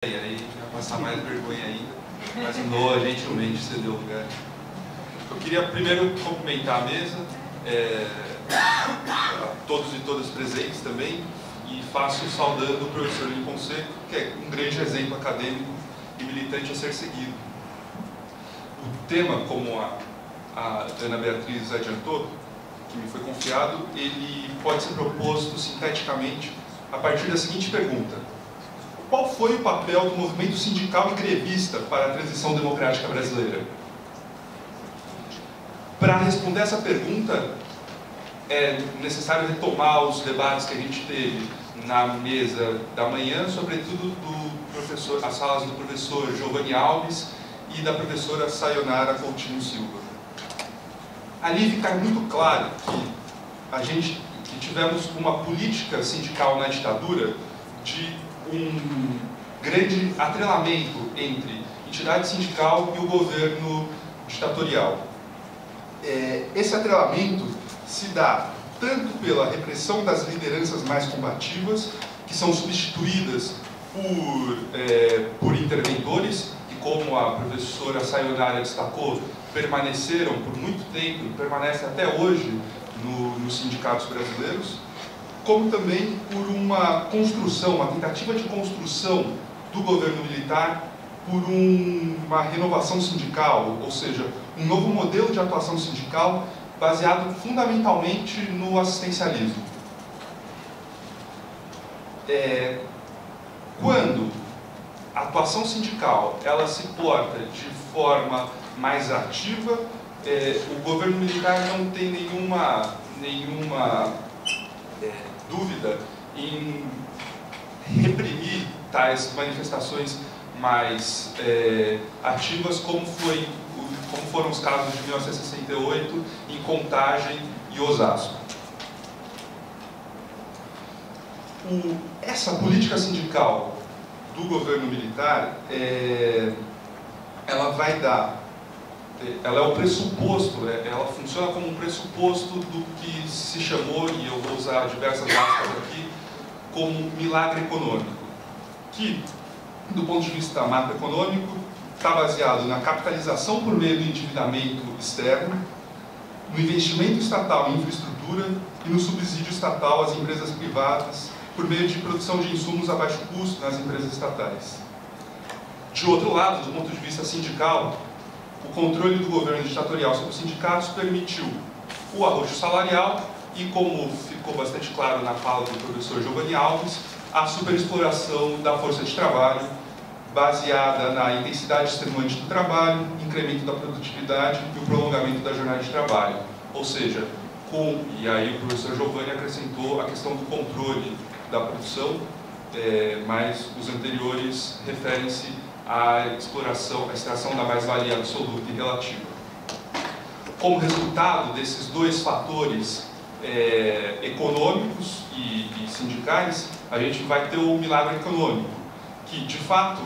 E aí vai passar mais vergonha ainda, mas o Noah gentilmente cedeu o lugar. Eu queria primeiro cumprimentar a mesa, a todos e todas presentes também, e faço saudando o professor Lincoln Seco, que é um grande exemplo acadêmico e militante a ser seguido. O tema, como a Ana Beatriz adiantou, que me foi confiado, ele pode ser proposto sinteticamente a partir da seguinte pergunta: qual foi o papel do movimento sindical e grevista para a transição democrática brasileira? Para responder essa pergunta, é necessário retomar os debates que a gente teve na mesa da manhã, sobretudo as salas do professor Giovanni Alves e da professora Sayonara Coutinho Silva. Ali fica muito claro que tivemos uma política sindical na ditadura de um grande atrelamento entre entidade sindical e o governo ditatorial. Esse atrelamento se dá tanto pela repressão das lideranças mais combativas, que são substituídas por interventores, que, como a professora Sayonara destacou, permaneceram por muito tempo e permanecem até hoje nos sindicatos brasileiros, como também por uma tentativa de construção do governo militar por uma renovação sindical, ou seja, um novo modelo de atuação sindical baseado fundamentalmente no assistencialismo. Quando a atuação sindical ela se porta de forma mais ativa, o governo militar não tem nenhuma dúvida em reprimir tais manifestações mais ativas, como foram os casos de 1968 em Contagem e Osasco. Essa política sindical do governo militar, ela é o pressuposto, ela funciona como um pressuposto do que se chamou, e eu vou usar diversas aspas aqui, como milagre econômico, que, do ponto de vista macroeconômico, está baseado na capitalização por meio do endividamento externo, no investimento estatal em infraestrutura e no subsídio estatal às empresas privadas por meio de produção de insumos a baixo custo nas empresas estatais. De outro lado, do ponto de vista sindical, o controle do governo ditatorial sobre os sindicatos permitiu o arroxo salarial e, como ficou bastante claro na fala do professor Giovanni Alves, a superexploração da força de trabalho, baseada na intensidade extenuante do trabalho, incremento da produtividade e o prolongamento da jornada de trabalho. Ou seja, e aí o professor Giovanni acrescentou a questão do controle da produção, mas os anteriores referem-se à exploração, à extração da mais-valia absoluta e relativa. Como resultado desses dois fatores econômicos e sindicais, a gente vai ter o milagre econômico, que de fato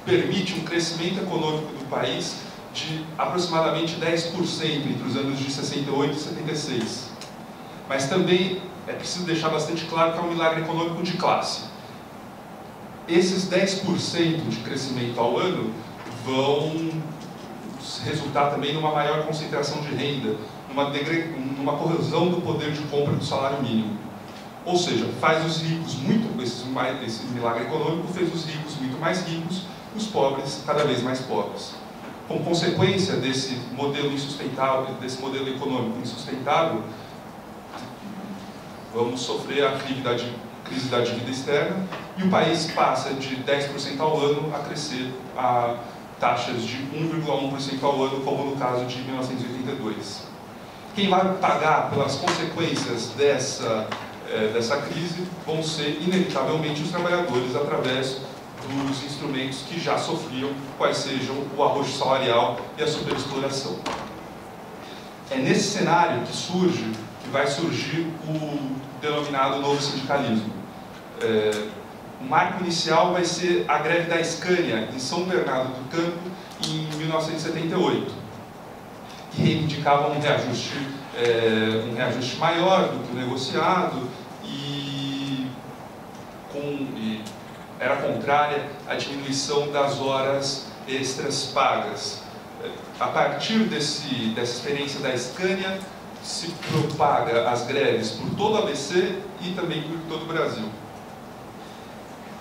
permite um crescimento econômico do país de aproximadamente 10% entre os anos de 68 e 76. Mas também é preciso deixar bastante claro que é um milagre econômico de classe. Esses 10% de crescimento ao ano vão resultar também numa maior concentração de renda, numa corrosão do poder de compra do salário mínimo. Ou seja, faz os ricos esse milagre econômico fez os ricos muito mais ricos, os pobres cada vez mais pobres. Como consequência desse modelo insustentável, desse modelo econômico insustentável, vamos sofrer a crise da dívida externa e o país passa de 10% ao ano a crescer a taxas de 1,1% ao ano, como no caso de 1982. Quem vai pagar pelas consequências dessa crise vão ser, inevitavelmente, os trabalhadores através dos instrumentos que já sofriam, quais sejam o arroxo salarial e a superexploração. É nesse cenário que vai surgir o denominado novo sindicalismo. O marco inicial vai ser a greve da Scania, em São Bernardo do Campo, em 1978, que reivindicava um reajuste maior do que o negociado e era contrária à diminuição das horas extras pagas. A partir dessa experiência da Scania, se propaga as greves por todo o ABC e também por todo o Brasil.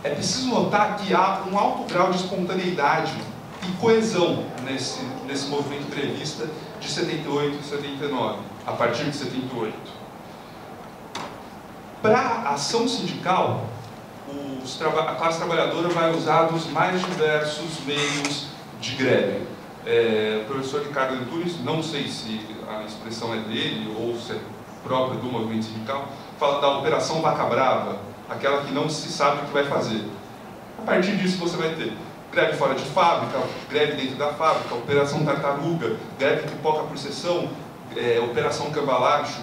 É preciso notar que há um alto grau de espontaneidade e coesão nesse movimento grevista de 78 e 79, a partir de 78. Para a ação sindical, a classe trabalhadora vai usar os mais diversos meios de greve. O professor Ricardo Antunes, não sei se a expressão é dele ou se é própria do movimento sindical, fala da Operação Vaca Brava, aquela que não se sabe o que vai fazer. A partir disso você vai ter greve fora de fábrica, greve dentro da fábrica, Operação Tartaruga, greve pipoca por sessão, Operação Cambalacho,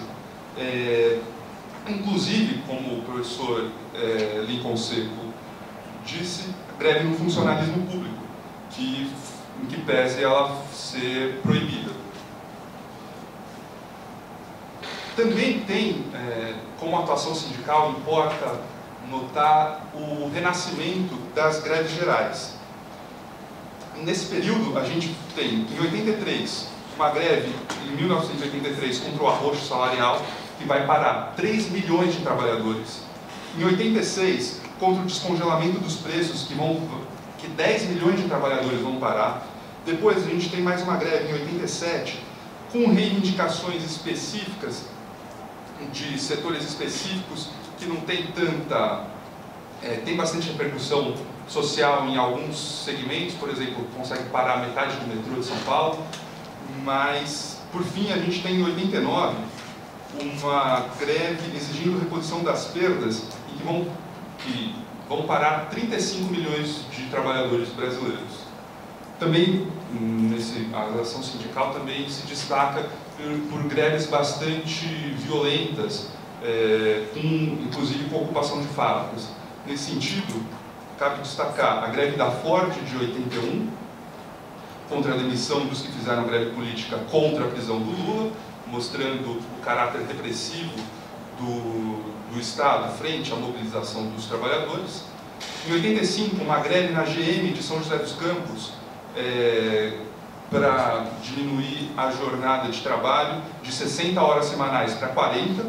inclusive, como o professor Lincoln Seco disse, greve no funcionalismo público, em que pese ela ser proibida. Também tem, como atuação sindical, importa notar o renascimento das greves gerais. Nesse período, a gente tem, em 83, uma greve, em 1983, contra o arrocho salarial, que vai parar 3 milhões de trabalhadores. Em 86, contra o descongelamento dos preços, que 10 milhões de trabalhadores vão parar. Depois a gente tem mais uma greve em 87, com reivindicações específicas de setores específicos que não tem tem bastante repercussão social em alguns segmentos, por exemplo, consegue parar metade do metrô de São Paulo, mas por fim a gente tem em 89 uma greve exigindo reposição das perdas e que vão parar 35 milhões de trabalhadores brasileiros. Também, a ação sindical também se destaca por greves bastante violentas, inclusive com ocupação de fábricas. Nesse sentido, cabe destacar a greve da Ford de 81, contra a demissão dos que fizeram greve política contra a prisão do Lula, mostrando o caráter repressivo do Estado frente à mobilização dos trabalhadores. Em 85, uma greve na GM de São José dos Campos, para diminuir a jornada de trabalho de 60 horas semanais para 40.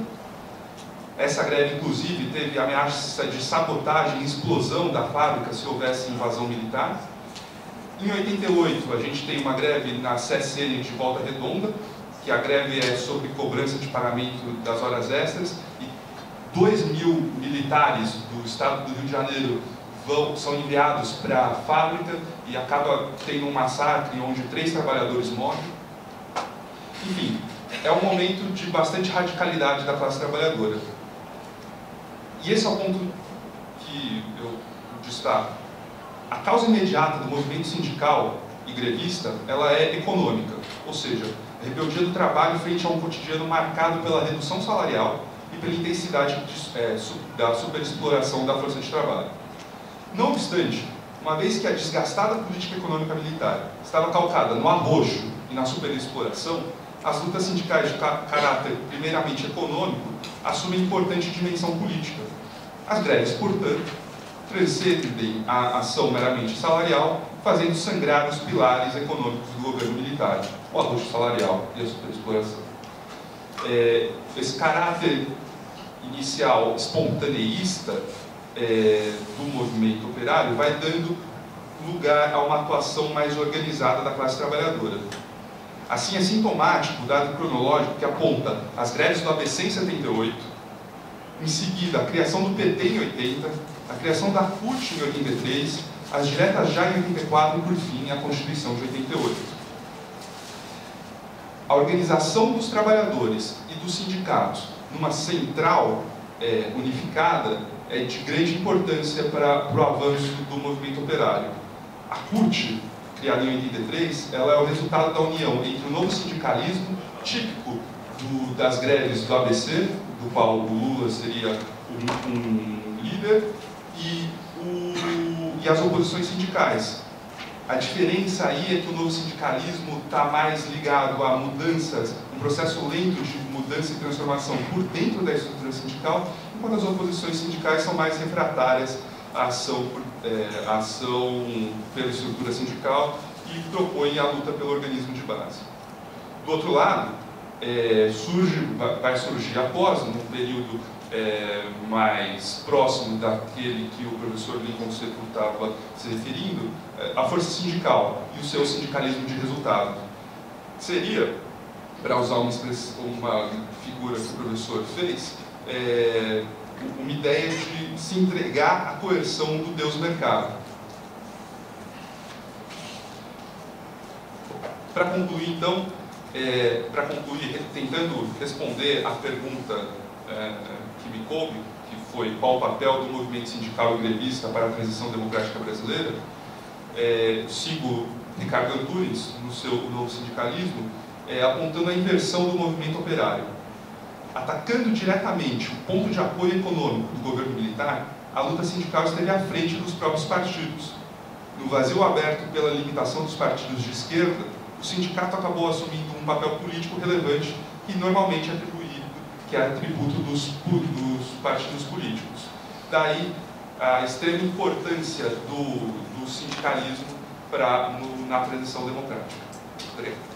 Essa greve, inclusive, teve ameaça de sabotagem e explosão da fábrica se houvesse invasão militar. Em 88, a gente tem uma greve na CSN de Volta Redonda, que a greve é sobre cobrança de pagamento das horas extras, e 2.000 militares do estado do Rio de Janeiro são enviados para a fábrica e acaba tendo um massacre onde 3 trabalhadores morrem. Enfim, é um momento de bastante radicalidade da classe trabalhadora. E esse é o ponto que eu destaco. A causa imediata do movimento sindical e grevista, ela é econômica, ou seja, a rebeldia do trabalho frente a um cotidiano marcado pela redução salarial e pela intensidade da superexploração da força de trabalho. Não obstante, uma vez que a desgastada política econômica militar estava calcada no arroxo e na superexploração, as lutas sindicais de caráter primeiramente econômico assumem importante dimensão política. As greves, portanto, transcendem a ação meramente salarial, fazendo sangrar os pilares econômicos do governo militar, o arroxo salarial e a superexploração. Esse caráter inicial espontaneísta do movimento operário vai dando lugar a uma atuação mais organizada da classe trabalhadora. Assim, é sintomático o dado cronológico que aponta as greves do ABC em 78, em seguida a criação do PT em 80, a criação da CUT em 83, as diretas já em 84 e, por fim, a Constituição de 88. A organização dos trabalhadores e dos sindicatos numa central unificada é de grande importância para o avanço do movimento operário. A CUT, criada em 83, ela é o resultado da união entre o novo sindicalismo, típico das greves do ABC, do qual o Lula seria um líder, e as oposições sindicais. A diferença aí é que o novo sindicalismo está mais ligado a mudanças, um processo lento de mudança e transformação por dentro da estrutura sindical, enquanto as oposições sindicais são mais refratárias a ação pela estrutura sindical e propõe a luta pelo organismo de base. Do outro lado, vai surgir após, num período mais próximo daquele que o professor Lincoln Seco estava se referindo, a força sindical e o seu sindicalismo de resultado. Seria, para usar uma figura que o professor fez, uma ideia de se entregar à coerção do Deus mercado. Para concluir, então, tentando responder à pergunta que me coube, que foi qual o papel do movimento sindical e grevista para a transição democrática brasileira, sigo Ricardo Antunes no seu Novo Sindicalismo, apontando a inversão do movimento operário. Atacando diretamente o ponto de apoio econômico do governo militar, a luta sindical esteve à frente dos próprios partidos. No vazio aberto pela limitação dos partidos de esquerda, o sindicato acabou assumindo um papel político relevante que normalmente é atribuído, que é atributo dos partidos políticos. Daí a extrema importância do sindicalismo na transição democrática. Obrigado.